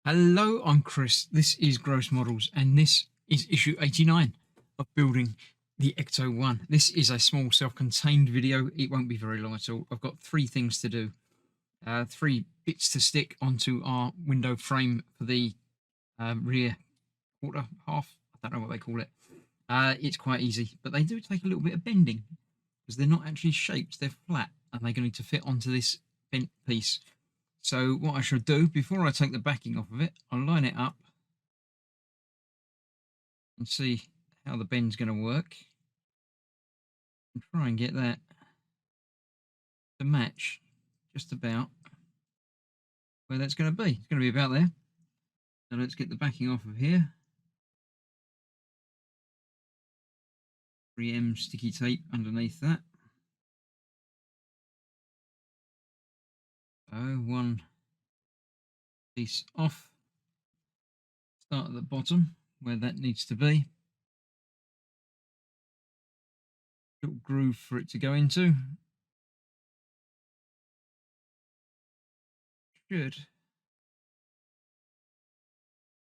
Hello, I'm Chris. This is Gross Models, and this is issue 89 of building the Ecto-1. This is a small self-contained video. It won't be very long at all. I've got three things to do. Three bits to stick onto our window frame for the rear quarter, half. I don't know what they call it. It's quite easy, but they do take a little bit of bending because they're not actually shaped. They're flat, and they're going to need to fit onto this bent piece. So what I should do, before I take the backing off of it, I'll line it up and see how the bend's going to work. And try and get that to match just about where that's going to be. It's going to be about there. So let's get the backing off of here. 3M sticky tape underneath that. So one piece off. Start at the bottom where that needs to be. Little groove for it to go into. Should.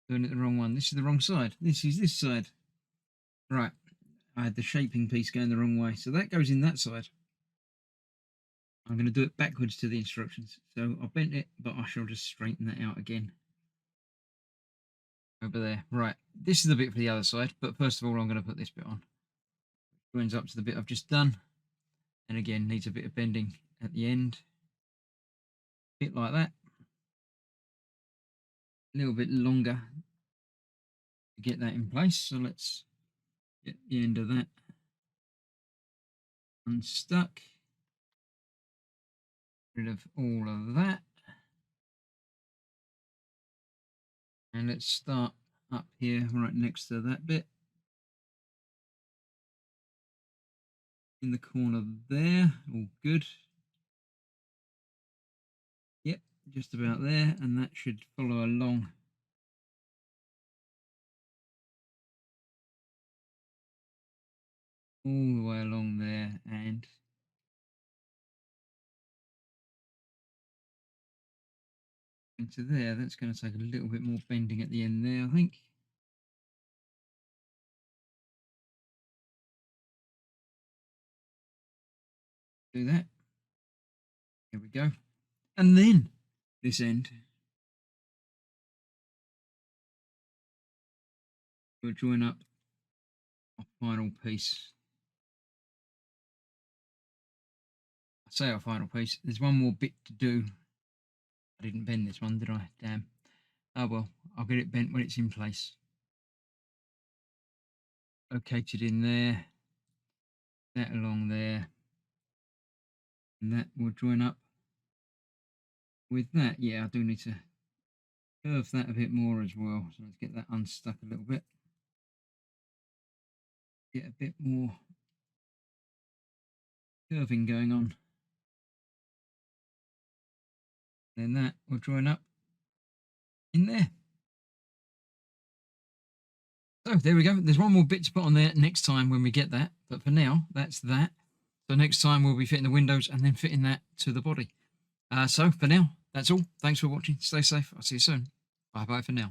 Doing it the wrong one. This is the wrong side. This is this side. Right. I had the shaping piece going the wrong way. So that goes in that side. I'm going to do it backwards to the instructions. So I bent it, but I shall just straighten that out again. Over there. Right. This is the bit for the other side. But first of all, I'm going to put this bit on. Joins up to the bit I've just done. And again, needs a bit of bending at the end. A bit like that. A little bit longer to get that in place. So let's get the end of that unstuck. Rid of all of that. And let's start up here, right next to that bit. In the corner there, all good. Yep, just about there, and that should follow along. All the way along there, and into there. That's going to take a little bit more bending at the end there, I think. Do that. Here we go. And then this end, we'll join up our final piece. I say our final piece. There's one more bit to do. I didn't bend this one, did I? Damn. Oh well, I'll get it bent when it's in place. Located in there. That along there. And that will join up with that. Yeah, I do need to curve that a bit more as well. So let's get that unstuck a little bit. Get a bit more curving going on. Then that will join up in there. So there we go. There's one more bit to put on there next time when we get that. But for now, that's that. So next time we'll be fitting the windows and then fitting that to the body. So for now, that's all. Thanks for watching. Stay safe. I'll see you soon. Bye bye for now.